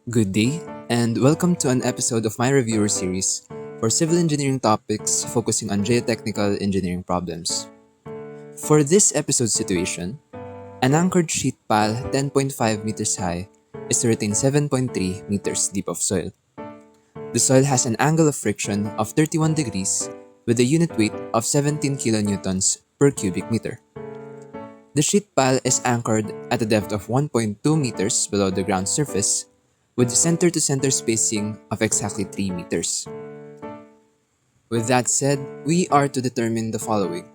Good day, and welcome to an episode of my reviewer series for civil engineering topics focusing on geotechnical engineering problems. For this episode situation, an anchored sheet pile 10.5 meters high is to retain 7.3 meters deep of soil. The soil has an angle of friction of 31 degrees with a unit weight of 17 kilonewtons per cubic meter. The sheet pile is anchored at a depth of 1.2 meters below the ground surface with center-to-center spacing of exactly 3 meters. With that said, we are to determine the following.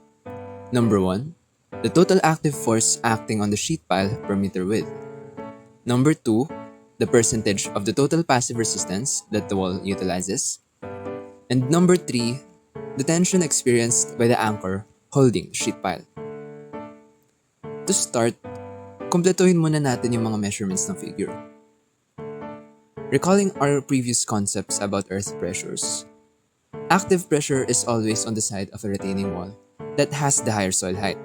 Number 1, the total active force acting on the sheet pile per meter width. Number 2, the percentage of the total passive resistance that the wall utilizes. And number 3, the tension experienced by the anchor holding the sheet pile. To start, kumpletuhin muna natin yung mga measurements ng figure. Recalling our previous concepts about earth pressures, active pressure is always on the side of a retaining wall that has the higher soil height.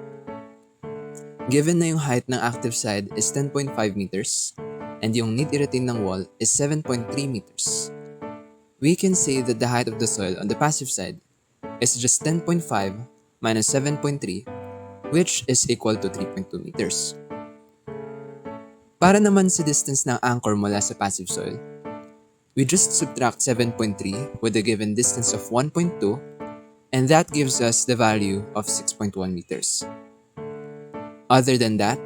Given na yung height ng active side is 10.5 meters and yung need i-retain ng wall is 7.3 meters, we can say that the height of the soil on the passive side is just 10.5 minus 7.3, which is equal to 3.2 meters. Para naman sa distance ng anchor mula sa passive soil, we just subtract 7.3 with the given distance of 1.2, and that gives us the value of 6.1 meters. Other than that,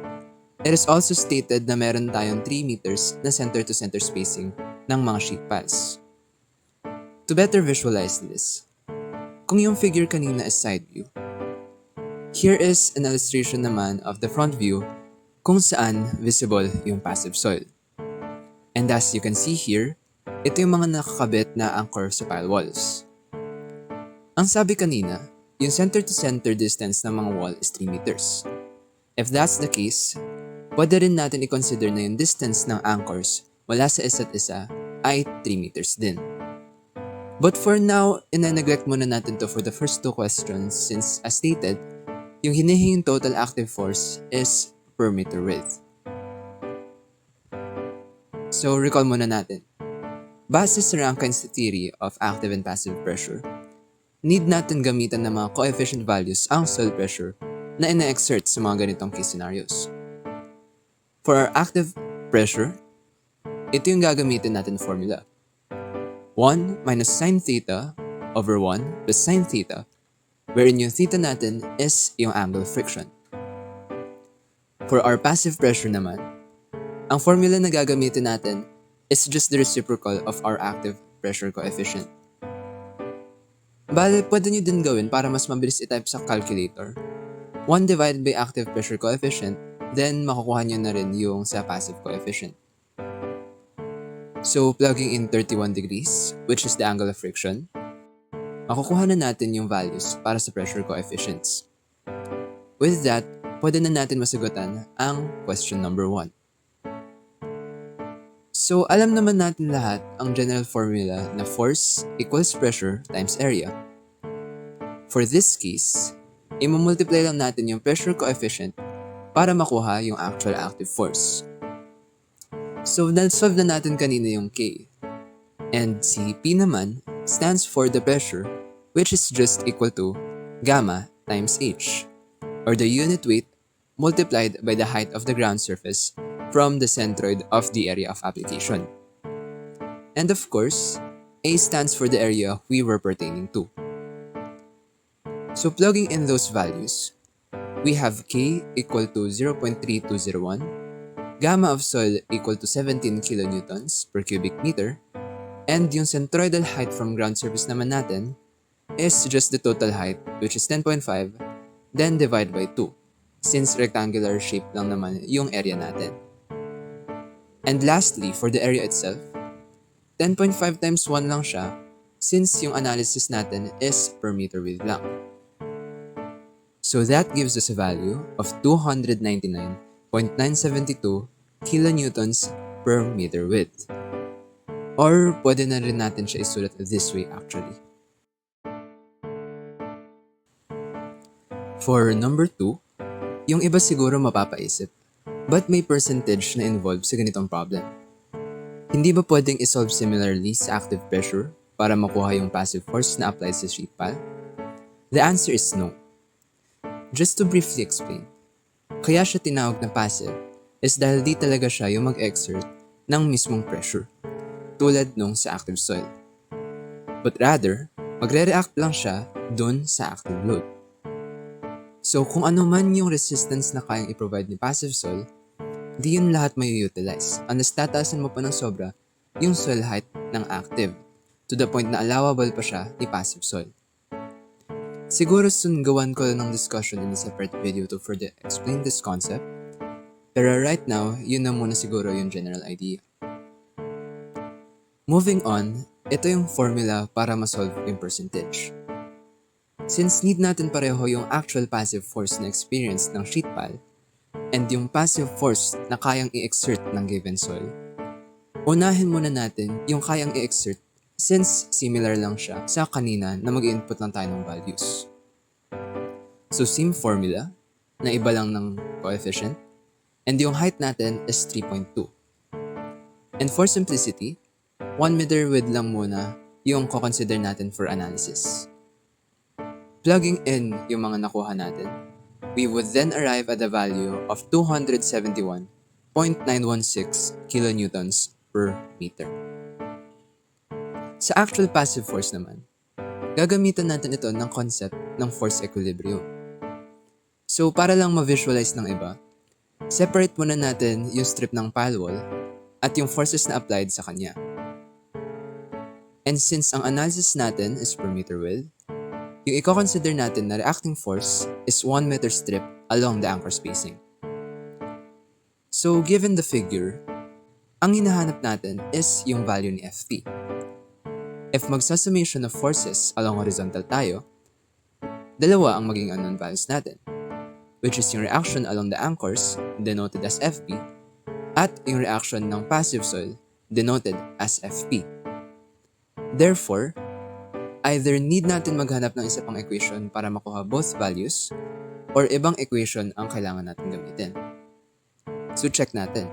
it is also stated na meron tayong 3 meters na center-to-center spacing ng mga sheet piles. To better visualize this, kung yung figure kanina is side view, here is an illustration naman of the front view kung saan visible yung passive soil. And as you can see here, ito yung mga nakakabit na anchor sa pile walls. Ang sabi kanina, yung center-to-center distance ng mga wall is 3 meters. If that's the case, pwede rin natin i-consider na yung distance ng anchors mula sa isa't isa ay 3 meters din. But for now, ina-neglect muna natin to for the first two questions since as stated, yung hinihinging total active force is per meter width. So recall muna natin. Base sa Rankine's theory of active and passive pressure, need natin gamitan ng mga coefficient values ang soil pressure na ina-exert sa mga ganitong case scenarios. For our active pressure, ito yung gagamitin natin formula. 1 minus sine theta over 1 plus sine theta, wherein yung theta natin is yung angle of friction. For our passive pressure naman, ang formula na gagamitin natin is just the reciprocal of our active pressure coefficient. Bale, pwede nyo din gawin para mas mabilis i-type sa calculator. 1 divided by active pressure coefficient, then makukuha nyo na rin yung sa passive coefficient. So, plugging in 31 degrees, which is the angle of friction, makukuha na natin yung values para sa pressure coefficients. With that, pwede na natin masagutan ang question number 1. So, alam naman natin lahat ang general formula na force equals pressure times area. For this case, i-multiply lang natin yung pressure coefficient para makuha yung actual active force. So, na-solve na natin kanina yung K. And si P naman stands for the pressure, which is just equal to gamma times H, or the unit weight multiplied by the height of the ground surface from the centroid of the area of application. And of course, A stands for the area we were pertaining to. So plugging in those values, we have K equal to 0.3201, gamma of soil equal to 17 kilonewtons per cubic meter, and yung centroidal height from ground surface naman natin is just the total height, which is 10.5, then divide by 2, since rectangular shape lang naman yung area natin. And lastly, for the area itself, 10.5 times 1 lang siya since yung analysis natin is per meter width lang. So that gives us a value of 299.972 kilonewtons per meter width. Or pwede na rin natin siya isulat this way actually. For number 2, yung iba siguro mapapaisip, but may percentage na involved sa ganitong problem. Hindi ba pwedeng isolve similarly sa active pressure para makuha yung passive force na applied sa sheet pile? The answer is no. Just to briefly explain, kaya siya tinawag na passive is dahil di talaga siya yung mag-exert ng mismong pressure, tulad nung sa active soil. But rather, magre-react lang siya dun sa active load. So kung ano man yung resistance na kayang i-provide ni passive soil, di yun lahat may utilize unless tataasan mo pa ng sobra yung soil height ng active to the point na allowable pa siya ni passive soil. Siguro soon gawan ko ng discussion in a separate video to further explain this concept, pero right now, yun na muna siguro yung general idea. Moving on, ito yung formula para ma-solve yung percentage. Since need natin pareho yung actual passive force na experience ng sheet pile and yung passive force na kayang i-exert ng given soil, unahin muna natin yung kayang i-exert since similar lang siya sa kanina na mag-input lang tayo ng values. So same formula na iba lang ng coefficient and yung height natin is 3.2. And for simplicity, 1 meter width lang muna yung ko-consider natin for analysis. Plugging in yung mga nakuha natin, we would then arrive at a value of 271.916 kilonewtons per meter. Sa actual passive force naman, gagamitan natin ito ng concept ng force equilibrium. So para lang ma-visualize ng iba, separate muna natin yung strip ng pile wall at yung forces na applied sa kanya. And since ang analysis natin is per meter width, yung i-consider natin na reacting force is 1 meter strip along the anchor spacing. So given the figure, ang hinahanap natin is yung value ni Ft. If magsa-summation of forces along horizontal tayo, dalawa ang maging unknown values natin, which is yung reaction along the anchors, denoted as Fp, at yung reaction ng passive soil, denoted as Fp. Therefore, either need natin maghanap ng isa pang equation para makuha both values, or ibang equation ang kailangan natin gamitin. So check natin.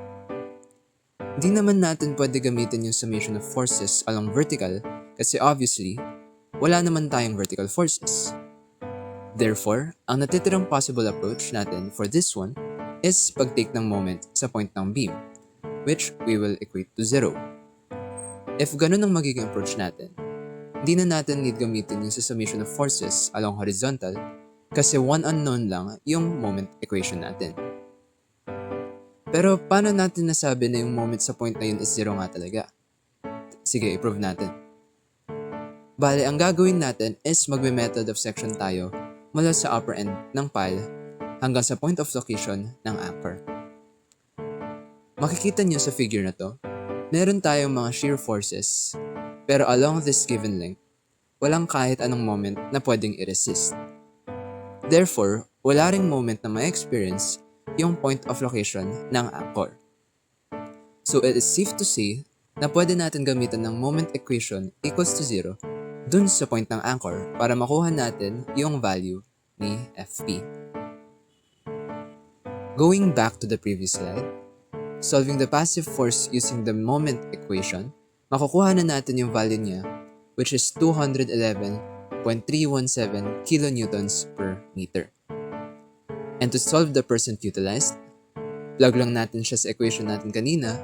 Di naman natin pwede gamitin yung summation of forces along vertical kasi obviously, wala naman tayong vertical forces. Therefore, ang natitirang possible approach natin for this one is pag-take ng moment sa point ng beam, which we will equate to 0. If ganun ang magiging approach natin, di na natin need gamitin yung summation of forces along horizontal kasi one unknown lang yung moment equation natin. Pero paano natin nasabi na yung moment sa point na yun is 0 nga talaga? Sige, i-prove natin. Bale, ang gagawin natin is magme-method of section tayo mula sa upper end ng pile hanggang sa point of location ng anchor. Makikita nyo sa figure na to, meron tayong mga shear forces, pero along this given length, walang kahit anong moment na pwedeng i-resist. Therefore, wala ring moment na ma-experience yung point of location ng anchor. So it is safe to say na pwede natin gamitan ng moment equation equals to 0 dun sa point ng anchor para makuha natin yung value ni Fp. Going back to the previous slide, solving the passive force using the moment equation, makukuha na natin yung value niya, which is 211.317 kilonewtons per meter. And to solve the percent utilized, plug lang natin siya sa equation natin kanina,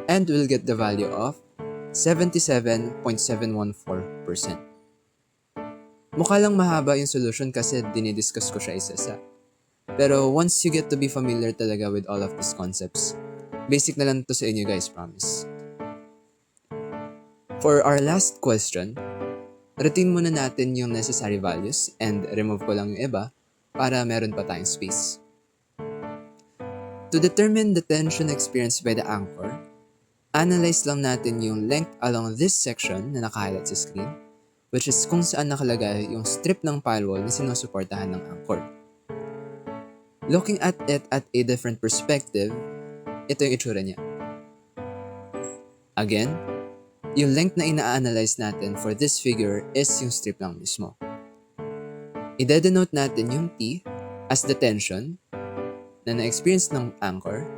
and we'll get the value of 77.714%. Mukha lang mahaba yung solution kasi dinidiscuss ko siya isa-isa. Pero once you get to be familiar talaga with all of these concepts, basic na lang to sa inyo guys, promise. For our last question, routine muna natin yung necessary values and remove ko lang yung iba para meron pa tayong space. To determine the tension experienced by the anchor, analyze lang natin yung length along this section na naka-highlight sa screen, which is kung saan nakalagay yung strip ng pile wall na sinusuportahan ng anchor. Looking at it at a different perspective, ito yung itsura niya. Again, yung length na ina-analyze natin for this figure is yung strip lang mismo. I-denote natin yung T as the tension na na-experience ng anchor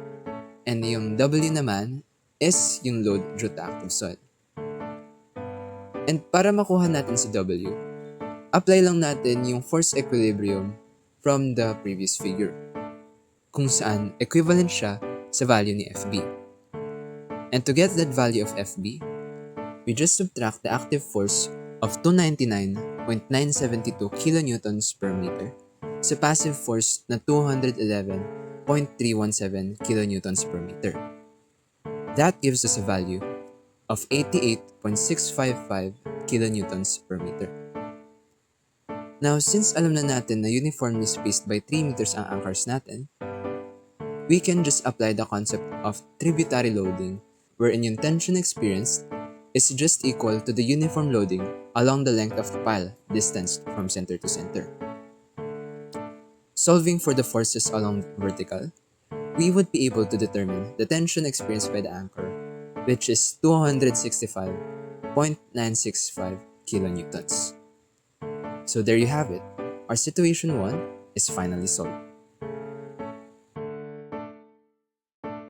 and yung W naman is yung load due to active soil. And para makuha natin si W, apply lang natin yung force equilibrium from the previous figure, kung saan equivalent siya sa value ni FB. And to get that value of FB, we just subtract the active force of 299.972 kilonewtons per meter sa passive force na 211.317 kilonewtons per meter. That gives us a value of 88.655 kilonewtons per meter. Now, since alam na natin na uniformly spaced by 3 meters ang anchors natin, we can just apply the concept of tributary loading, wherein yung tension experienced is just equal to the uniform loading along the length of the pile distanced from center to center. Solving for the forces along vertical, we would be able to determine the tension experienced by the anchor, which is 265.965 kilonewtons. So there you have it. Our situation 1 is finally solved.